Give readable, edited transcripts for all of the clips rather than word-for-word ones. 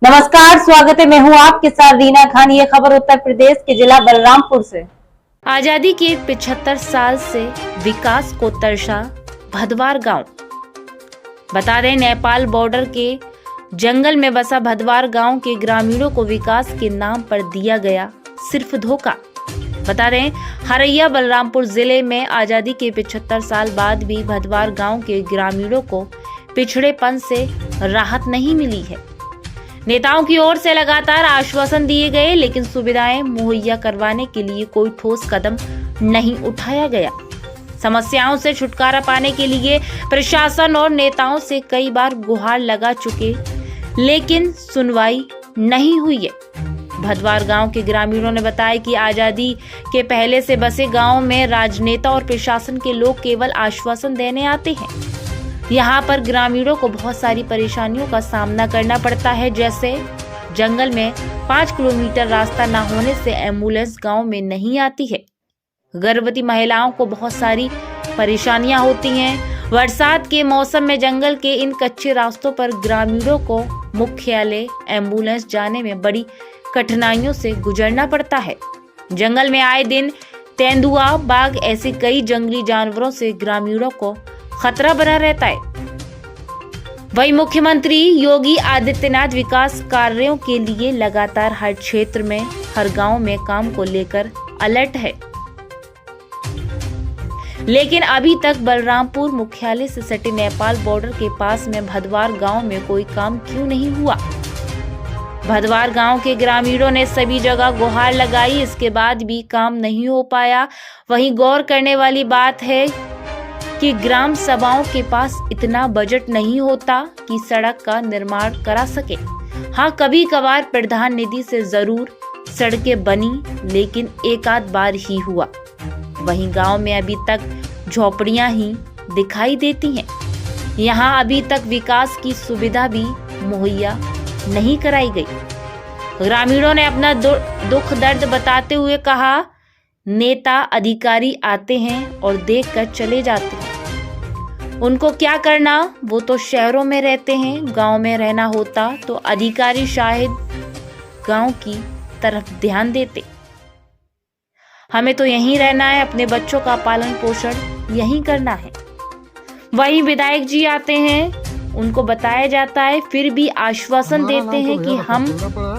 नमस्कार, स्वागत है। मैं हूं आपके साथ रीना खान। ये खबर उत्तर प्रदेश के जिला बलरामपुर से। आजादी के 75 साल से विकास को तर्शा भदवार गांव। बता दें, नेपाल बॉर्डर के जंगल में बसा भदवार गांव के ग्रामीणों को विकास के नाम पर दिया गया सिर्फ धोखा। बता दें, हरैया बलरामपुर जिले में आजादी के 75 साल बाद भी भदवार गांव के ग्रामीणों को पिछड़ेपन से राहत नहीं मिली है। नेताओं की ओर से लगातार आश्वासन दिए गए, लेकिन सुविधाएं मुहैया करवाने के लिए कोई ठोस कदम नहीं उठाया गया। समस्याओं से छुटकारा पाने के लिए प्रशासन और नेताओं से कई बार गुहार लगा चुके, लेकिन सुनवाई नहीं हुई है। भदवार गांव के ग्रामीणों ने बताया कि आजादी के पहले से बसे गांव में राजनेता और प्रशासन के लोग केवल आश्वासन देने आते हैं। यहाँ पर ग्रामीणों को बहुत सारी परेशानियों का सामना करना पड़ता है, जैसे जंगल में 5 किलोमीटर रास्ता न होने से एम्बुलेंस गांव में नहीं आती है। गर्भवती महिलाओं को बहुत सारी परेशानियां होती हैं। बरसात के मौसम में जंगल के इन कच्चे रास्तों पर ग्रामीणों को मुख्यालय एम्बुलेंस जाने में बड़ी कठिनाइयों से गुजरना पड़ता है। जंगल में आए दिन तेंदुआ, बाघ ऐसे कई जंगली जानवरों से ग्रामीणों को खतरा बना रहता है। वहीं मुख्यमंत्री योगी आदित्यनाथ विकास कार्यों के लिए लगातार हर क्षेत्र में, हर गांव में काम को लेकर अलर्ट है, लेकिन अभी तक बलरामपुर मुख्यालय से सटे नेपाल बॉर्डर के पास में भदवार गांव में कोई काम क्यों नहीं हुआ। भदवार गांव के ग्रामीणों ने सभी जगह गुहार लगाई, इसके बाद भी काम नहीं हो पाया। वहीं गौर करने वाली बात है कि ग्राम सभाओं के पास इतना बजट नहीं होता कि सड़क का निर्माण करा सके। हाँ, कभी कभार प्रधान निधि से जरूर सड़कें बनी, लेकिन एक आध बार ही हुआ। वहीं गांव में अभी तक झोपड़ियां ही दिखाई देती हैं। यहाँ अभी तक विकास की सुविधा भी मुहैया नहीं कराई गई। ग्रामीणों ने अपना दुख दर्द बताते हुए कहा, नेता अधिकारी आते हैं और देखकर चले जाते हैं। उनको क्या करना, वो तो शहरों में रहते हैं। गांव में रहना होता तो अधिकारी शायद गांव की तरफ ध्यान देते। हमें तो यहीं रहना है, अपने बच्चों का पालन पोषण यहीं करना है। वहीं विधायक जी आते हैं, उनको बताया जाता है, फिर भी आश्वासन देते हैं कि हम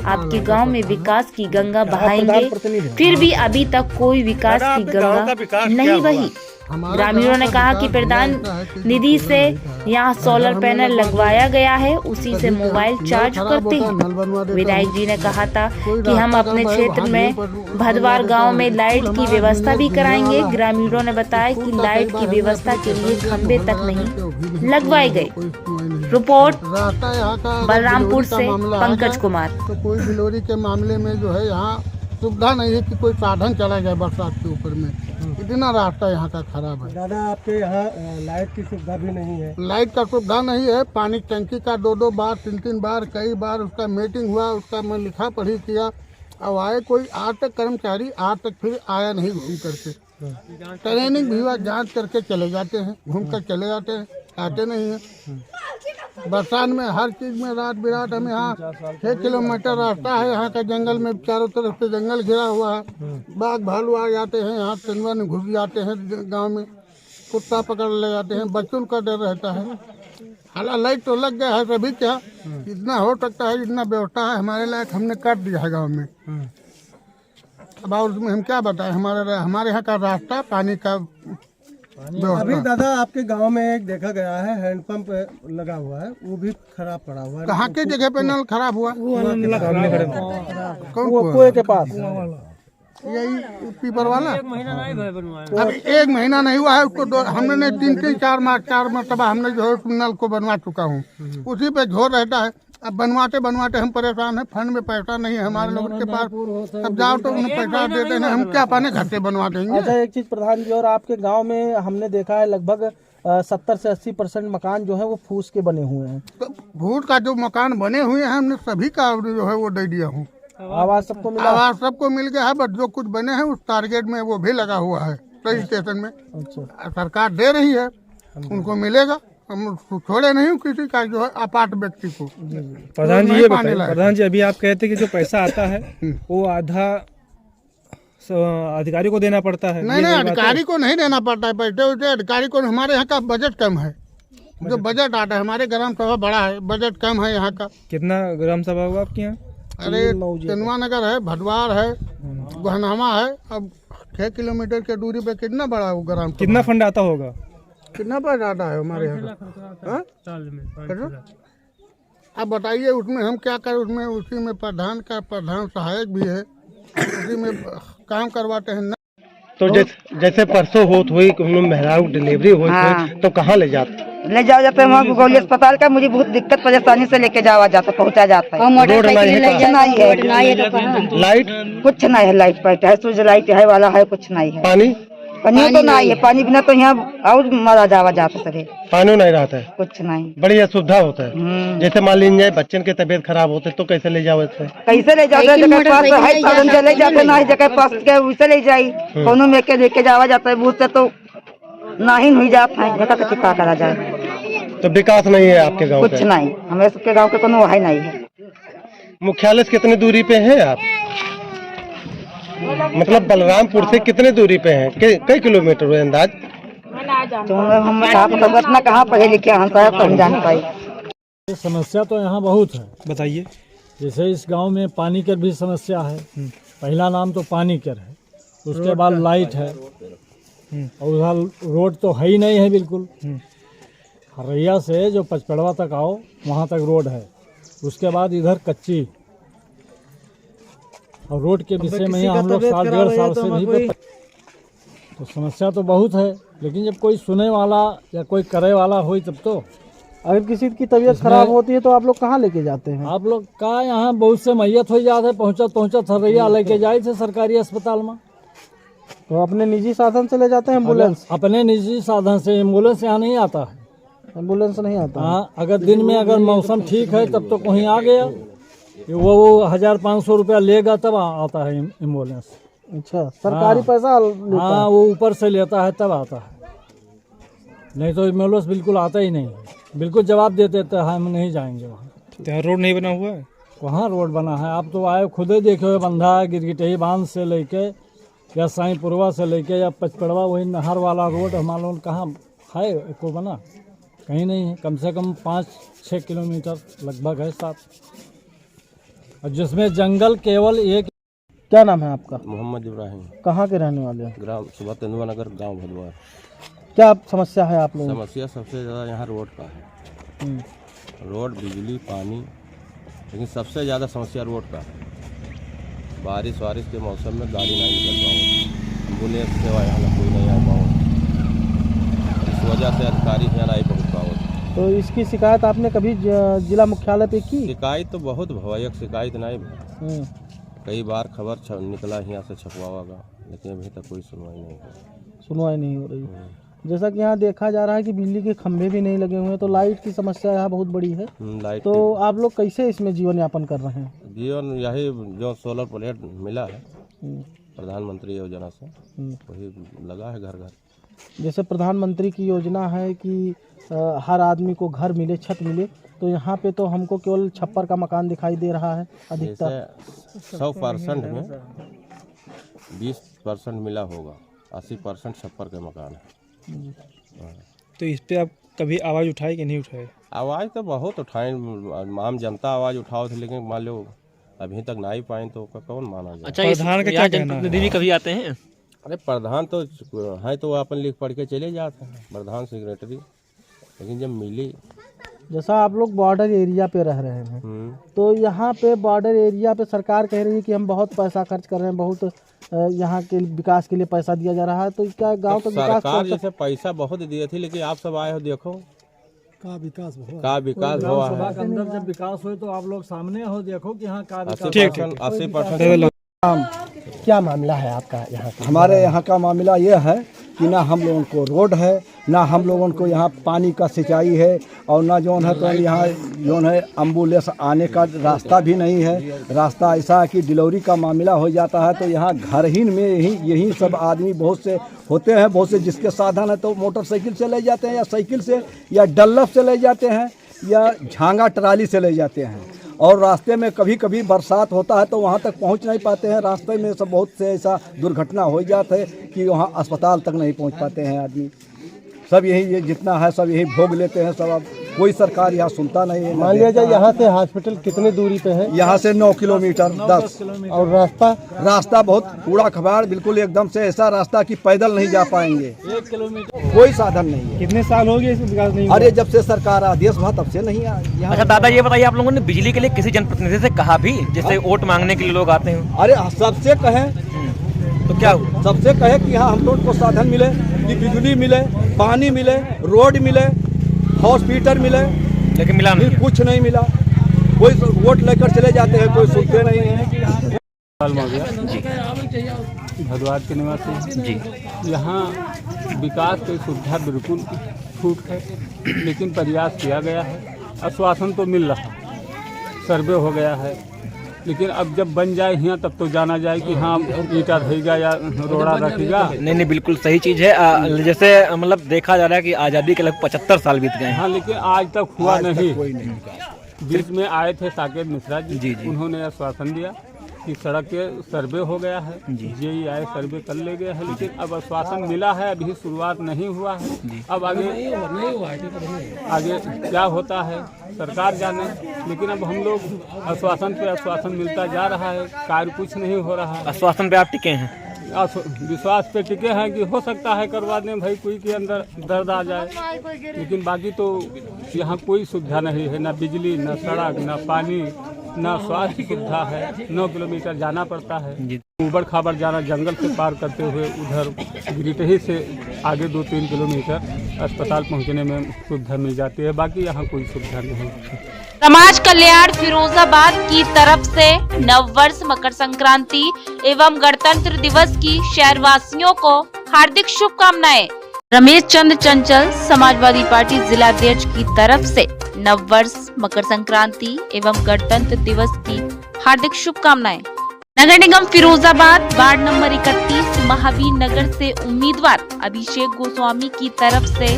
आपके गांव में विकास की गंगा बहाएंगे, फिर भी अभी तक कोई विकास की गंगा नहीं बही। ग्रामीणों ने कहा कि प्रधान निधि से यहाँ सोलर पैनल लगवाया गया है, उसी से मोबाइल चार्ज करते हैं। विधायक जी ने कहा था कि हम अपने क्षेत्र में भदवार गांव में लाइट की व्यवस्था भी कराएंगे। ग्रामीणों ने बताया कि लाइट की व्यवस्था के लिए खंभे तक नहीं लगवाए गए। रिपोर्ट बलरामपुर से पंकज कुमार। तो कोई बिलोरी के मामले में जो है यहाँ सुविधा नहीं है कि कोई साधन चला जाए बरसात के ऊपर में। इतना रास्ता यहाँ का खराब है। दादा, आपके यहाँ लाइट की सुविधा भी नहीं है? लाइट का सुविधा नहीं है। पानी टंकी का 2-2 बार 3-3 बार कई बार उसका मीटिंग हुआ, उसका मैं लिखा पढ़ी किया। अब आए कोई आज तक कर्मचारी आज तक फिर आया नहीं घूम करके। ट्रेनिंग भी हुआ, जांच करके चले जाते हैं, घूम कर चले जाते हैं, आते नहीं है। बरसात में हर चीज में रात बिरात हमें यहाँ 6 किलोमीटर रास्ता है। यहाँ का जंगल में चारों तरफ से जंगल घिरा हुआ है। बाघ भालू आ जाते हैं, यहाँ तेंदुआ घुस जाते हैं गांव में, कुत्ता पकड़ ले जाते हैं, बच्चों का डर रहता है। हालांकि लाइट तो लग गया है, सभी क्या जितना हो सकता है, जितना व्यवस्था है हमारे लायक हमने कर दिया है गाँव में। अब और उसमें हम क्या बताएं, हमारे यहाँ का रास्ता पानी का। अभी दादा आपके गांव में एक देखा गया है हैंडपंप लगा हुआ है, वो भी खराब पड़ा हुआ है। कहाँ के जगह पे नल खराब हुआ? कौन कुएं के पास? यही पीपर वाला। अब 1 महीना नहीं हुआ है उसको। हमने 3-4 मरतबा हमने जो है नल को बनवा चुका हूँ, उसी पे झोर रहता है। अब बनवाते हम परेशान हैं। फंड में पैसा नहीं है हमारे लोगों के पास। अब जाओ तो उन्हें पैसा देते हैं, हम क्या पाने घर से बनवा देंगे। अच्छा, एक चीज प्रधान जी, और आपके गांव में हमने देखा है लगभग 70 से 80% मकान जो है वो फूस के बने हुए हैं। तो फूस का जो मकान बने हुए हैं हमने सभी का जो है वो दे दिया हूँ। आवाज सबको मिला? आवाज सबको मिल गया है, बट जो कुछ बने हैं उस टारगेट में वो भी लगा हुआ है रजिस्ट्रेशन में। अच्छा, सरकार दे रही है, उनको मिलेगा। हम छोड़े नहीं हूँ किसी का जो है अपार्ट व्यक्ति को। प्रधान जी नहीं ये पाने बताइए, लायक। प्रधान जी अभी आप कहते कि जो पैसा आता है वो आधा अधिकारी को देना पड़ता है। नहीं ये नहीं, सही बात है? अधिकारी को नहीं देना पड़ता है पैसे वैसे। अधिकारी को हमारे यहाँ का बजट कम है, जो बजट आता है हमारे ग्राम सभा बड़ा है, बजट कम है यहाँ का। कितना ग्राम सभा हुआ आपके यहाँ? अरे चंदवा नगर है, भदवार है, गहनामा है। अब 6 किलोमीटर के दूरी पे कितना बड़ा वो ग्राम सभा कितना है? फंड आता होगा? कितना बजट आता है हमारे यहाँ का? हाँ? कितना? अब बताइए उसमें हम क्या करें? उसमें उसी में प्रधान सहायक भी है, उसी में काम करवाते हैं। तो जैसे परसों होत हुई महिलाओं की डिलीवरी हुई थी, तो कहाँ ले जाते जाते हैं वहाँ गोली अस्पताल का। मुझे बहुत दिक्कत परेशानी से लेके जावा जाता, पहुँचा जाता है। रोड नहीं है, लाइट कुछ नहीं है, लाइट पाइट है, सूर्य लाइट है वाला है, कुछ नहीं है। पानी पानी तो नहीं है, पानी बिना तो यहाँ और मरा जावा जाता सभी, पानी नहीं रहता है, कुछ नहीं। बड़ी असुविधा होता है। जैसे मान लीजिए बच्चन की तबीयत खराब होते तो कैसे ले जाओ इससे? कैसे ले जाओ? जगह पास है साधन चले जाते, ना जगह पास के वैसे ले जाई, कोनो में के लेके जावा जाता है। बूथ से तो नहीं हुई जाता है, जगह का चिपका करा जाए। तो विकास नहीं है आपके गाँव? कुछ नहीं, हमारे सबके गाँव के कोनो है नहीं है। मुख्यालय से कितनी दूरी पे है आप? मतलब बलरामपुर से कितने दूरी पे हैं? कई किलोमीटर हुए अंदाज? तो हम इतना कहाँ पढ़े लिखे हैं साहब, तो हम जान पाए। समस्या तो यहाँ बहुत है। बताइए। जैसे इस गांव में पानी की भी समस्या है। पहला नाम तो पानी कर है, उसके बाद लाइट है, और उधर रोड तो है ही नहीं है बिल्कुल। हरैया से जो पचपड़वा तक आओ वहाँ तक रोड है, उसके बाद इधर कच्ची। और रोड के विषय में हम लोग 1.5 साल से भी तो समस्या तो बहुत है, लेकिन जब कोई सुने वाला या कोई करे वाला हो तब तो। अगर किसी की तबीयत खराब होती है तो आप लोग कहाँ लेके जाते हैं? आप लोग का यहाँ बहुत से मैयत हो जाते, पहुँचत हरैया लेके जाए थे सरकारी अस्पताल में। तो अपने निजी साधन से ले जाते हैं एम्बुलेंस? अपने निजी साधन से। एम्बुलेंस यहाँ नहीं आता है, एम्बुलेंस नहीं आता। हाँ, अगर दिन में अगर मौसम ठीक है तब तो कहीं आ गया, वो 1500 रुपया लेगा तब आता है एम्बुलेंस। अच्छा, सरकारी पैसा लेता हाँ, है? वो ऊपर से लेता है तब आता है, नहीं तो एम्बुलेंस बिल्कुल आता ही नहीं है। बिल्कुल जवाब देते थे हम नहीं जाएंगे वहाँ। तो रोड नहीं बना हुआ है? कहाँ रोड बना है? आप तो आए खुद ही देखे हुए, बंधा गिरगिटही बांध से लेके या साईपुरवा से लेके या पचपड़वा वही नहर वाला रोड हमारे लोग कहाँ है को बना? कहीं नहीं है। कम से कम 5-6 किलोमीटर लगभग है, 7, और जिसमें जंगल केवल एक। क्या नाम है आपका? मोहम्मद इब्राहिम। कहाँ के रहने वाले हैं? ग्राम सुबह चंदवा नगर, गाँव भदवार। क्या समस्या है आप लोगों की? समस्या सबसे ज़्यादा यहाँ रोड का है। रोड, बिजली, पानी, लेकिन सबसे ज़्यादा समस्या रोड का है। बारिश के मौसम में गाड़ी नहीं निकल पाओ, एम्बुलेंस सेवा यहाँ कोई नहीं आ पाओ, इस वजह से अधिकारी यहाँ नहीं पहुँच पाओ। तो इसकी शिकायत आपने कभी जिला मुख्यालय पे की? शिकायत तो बहुत भयावह शिकायत नहीं, कई बार खबर निकला यहाँ से छपवागा, लेकिन अभी तक कोई सुनवाई नहीं है। सुनवाई नहीं हो रही। जैसा कि यहाँ देखा जा रहा है कि बिजली के खंभे भी नहीं लगे हुए हैं, तो लाइट की समस्या यहाँ बहुत बड़ी है। लाइट तो आप लोग कैसे इसमें जीवन यापन कर रहे हैं? जीवन यही जो सोलर प्लेट मिला है प्रधानमंत्री योजना से, वही लगा है घर घर। जैसे प्रधानमंत्री की योजना है कि हर आदमी को घर मिले, छत मिले, तो यहाँ पे तो हमको केवल छप्पर का मकान दिखाई दे रहा है अधिकतर। 100% में 20% मिला होगा, 80% छप्पर के मकान है। तो इस पे आप कभी आवाज़ उठाए कि नहीं उठाए? आवाज़ तो बहुत उठाए, आम जनता आवाज़ उठाओ थे, लेकिन मान लो अभी तक ना ही पाए तो कौन माना जाए। अच्छा, प्रधान का क्या कहना है? भी कभी आते हैं? अरे प्रधान तो है, तो अपन लिख पढ़ के चले जाते हैं, प्रधान सेक्रेटरी, लेकिन जब मिली। जैसा आप लोग बॉर्डर एरिया पे रह रहे हैं, तो यहाँ पे बॉर्डर एरिया पे सरकार कह रही है कि हम बहुत पैसा खर्च कर रहे हैं, बहुत यहाँ के विकास के लिए पैसा दिया जा रहा है, तो क्या गांव का विकास? सरकार जैसे पैसा बहुत दिए थी, लेकिन आप सब आए हो, देखो का विकास हुआ हुआ है। अंदर जब विकास हुए तो आप लोग सामने हो, देखो कि यहाँ का 80%। क्या मामला है आपका यहाँ का? हमारे यहाँ का मामला ये है कि ना हम लोगों को रोड है, ना हम लोगों को यहाँ पानी का सिंचाई है, और ना जो है तो यहाँ जो है एम्बुलेंस आने का रास्ता भी नहीं है। रास्ता ऐसा है कि डिलीवरी का मामला हो जाता है तो यहाँ घरहीन में यही सब आदमी बहुत से होते हैं, बहुत से जिसके साधन है तो मोटरसाइकिल से ले जाते हैं, या साइकिल से, या डल्लफ से ले जाते हैं, या झांगा ट्राली से ले जाते हैं। और रास्ते में कभी कभी बरसात होता है तो वहाँ तक पहुँच नहीं पाते हैं। रास्ते में सब बहुत से ऐसा दुर्घटना हो जाता है कि वहाँ अस्पताल तक नहीं पहुँच पाते हैं आदमी। सब यही ये जितना है सब यही भोग लेते हैं सब। अब कोई सरकार यहाँ सुनता नहीं है। मान लिया जाए यहाँ से हॉस्पिटल कितने दूरी पे है? यहाँ से 9 किलोमीटर 10। और रास्ता बहुत कूड़ा खबाड़, बिल्कुल एकदम से ऐसा रास्ता कि पैदल नहीं जा पाएंगे। 1 किलोमीटर कोई साधन नहीं है। कितने साल हो गए इस विकास नहीं? अरे जब से सरकार आदेश हुआ तब से नहीं आया। अच्छा दादा, ये बताइए, आप लोगों ने बिजली के लिए किसी जनप्रतिनिधि से कहा भी, जैसे वोट मांगने के लिए लोग आते हैं? अरे सबसे कहें तो क्या हुआ? सबसे कहे कि हाँ हम लोग को साधन मिले, कि बिजली मिले, पानी मिले, रोड मिले, हॉस्पिटल मिले, लेकिन मिला नहीं। कुछ नहीं मिला। कोई वोट लेकर चले जाते हैं, कोई सुनते नहीं है। भदवार के निवासी जी, यहाँ विकास की सुविधा बिल्कुल छूट है, लेकिन प्रयास किया गया है, आश्वासन तो मिल रहा, सर्वे हो गया है, लेकिन अब जब बन जाए यहाँ तब तो जाना जाए कि हाँ ईटा रहेगा या रोड़ा रखेगा। नहीं, बिल्कुल सही चीज़ है। जैसे मतलब देखा जा रहा है कि आज़ादी के लगभग 75 साल बीत गए हैं। हाँ, लेकिन आज तक हुआ नहीं। बीच में आए थे साकेत मिश्रा जी, उन्होंने आश्वासन दिया कि सड़क के सर्वे हो गया है, जेई आए सर्वे कर ले गए हैं, लेकिन अब आश्वासन मिला है, अभी शुरुआत नहीं हुआ है। अब आगे क्या होता है सरकार जाने, लेकिन अब हम लोग आश्वासन पे आश्वासन मिलता जा रहा है, कार्य कुछ नहीं हो रहा है। आश्वासन पे आप टिके हैं? विश्वास पे टिके हैं कि हो सकता है करवा दें भाई, कोई के अंदर दर्द आ जाए, लेकिन बाकी तो यहाँ कोई सुविधा नहीं है, ना बिजली, ना सड़क, ना पानी, ना स्वास्थ्य सुविधा है। 9 किलोमीटर जाना पड़ता है, ऊबड़ खाबड़ जाना, जंगल से पार करते हुए उधर गिरिटही से आगे 2-3 किलोमीटर अस्पताल पहुंचने में सुविधा मिल जाती है, बाकी यहाँ कोई सुविधा नहीं। समाज कल्याण फिरोजाबाद की तरफ से नववर्ष, मकर संक्रांति एवं गणतंत्र दिवस की शहरवासियों को हार्दिक शुभकामनाएं। रमेश चंद्र चंचल, समाजवादी पार्टी जिलाध्यक्ष की तरफ से नववर्ष, मकर संक्रांति एवं गणतंत्र दिवस की हार्दिक शुभकामनाएं। नगर निगम फिरोजाबाद वार्ड नंबर 31 महावीर नगर से उम्मीदवार अभिषेक गोस्वामी की तरफ से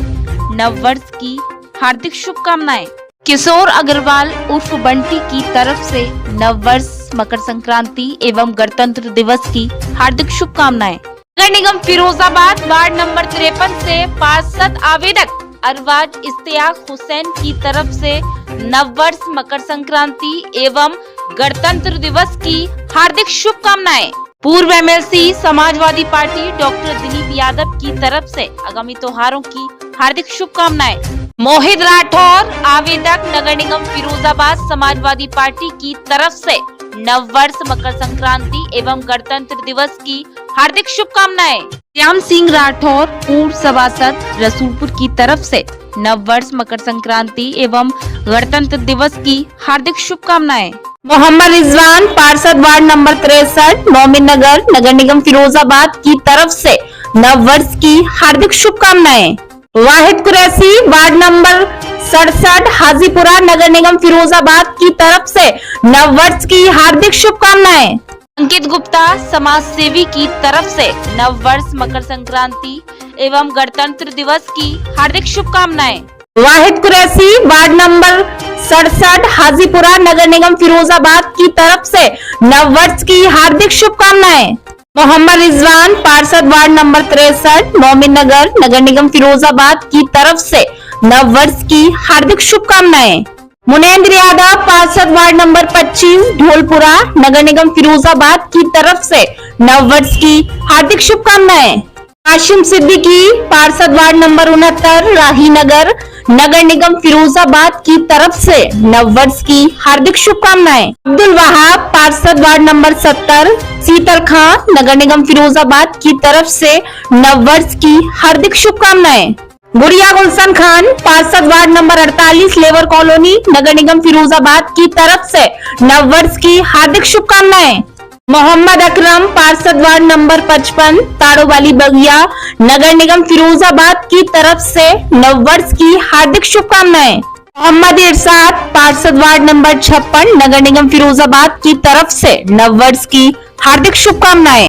नववर्ष की हार्दिक शुभकामनाएं। किशोर अग्रवाल उर्फ बंटी की तरफ से नववर्ष, मकर संक्रांति एवं गणतंत्र दिवस की हार्दिक शुभकामनाएं। नगर निगम फिरोजाबाद वार्ड नंबर 53 से पार्षद आवेदक अरवाज इश्तियाक हुसैन की तरफ से नववर्ष, मकर संक्रांति एवं गणतंत्र दिवस की हार्दिक शुभकामनाएं। पूर्व MLC Samajwadi party doctor Dilip Yadav की तरफ से आगामी त्योहारों की हार्दिक शुभकामनाएं। मोहित राठौर आवेदक नगर निगम फिरोजाबाद समाजवादी पार्टी की तरफ से नववर्ष, मकर संक्रांति एवं गणतंत्र दिवस की हार्दिक शुभकामनाएं। श्याम सिंह राठौर पूर्व सभासद रसूलपुर की तरफ से नववर्ष, मकर संक्रांति एवं गणतंत्र दिवस की हार्दिक शुभकामनाएं। मोहम्मद रिजवान पार्षद वार्ड नंबर 63 मोमिन नगर नगर निगम फिरोजाबाद की तरफ से नववर्ष की हार्दिक शुभकामनाएं। वाहिद कुरैशी वार्ड नंबर 67 हाजीपुरा नगर निगम फिरोजाबाद की तरफ से नववर्ष की हार्दिक शुभकामनाएं। अंकित गुप्ता समाज सेवी की तरफ से नववर्ष, मकर संक्रांति एवं गणतंत्र दिवस की हार्दिक शुभकामनाएं। वाहिद कुरैशी वार्ड नंबर 67 हाजीपुरा नगर निगम फिरोजाबाद की तरफ से नववर्ष की हार्दिक शुभकामनाएं। मोहम्मद रिजवान पार्षद वार्ड नंबर 63 मोमिन नगर नगर निगम फिरोजाबाद की तरफ से नववर्ष की हार्दिक शुभकामनाएं। मुनेंद्र यादव पार्षद वार्ड नंबर 25 ढोलपुरा नगर निगम फिरोजाबाद की तरफ से नववर्ष की हार्दिक शुभकामनाएं। काशिम सिद्दीकी पार्षद वार्ड नंबर 69 राही नगर नगर निगम फिरोजाबाद की तरफ से नववर्ष की हार्दिक शुभकामनाएं। अब्दुल वहाब पार्षद वार्ड नंबर 70 शीतल खां नगर निगम फिरोजाबाद की तरफ से नववर्ष की हार्दिक शुभकामनाएं। गुड़िया गुलशन खान पार्षद वार्ड नंबर 48 लेबर कॉलोनी नगर निगम फिरोजाबाद की तरफ से नववर्ष की हार्दिक शुभकामनाएं। मोहम्मद अकरम, पार्षद वार्ड नंबर 55, ताड़ोवाली बगिया, नगर निगम फिरोजाबाद की तरफ से नववर्ष की हार्दिक शुभकामनाएं। मोहम्मद इरशाद, पार्षद वार्ड नंबर 56, नगर निगम फिरोजाबाद की तरफ से नववर्ष की हार्दिक शुभकामनाएं।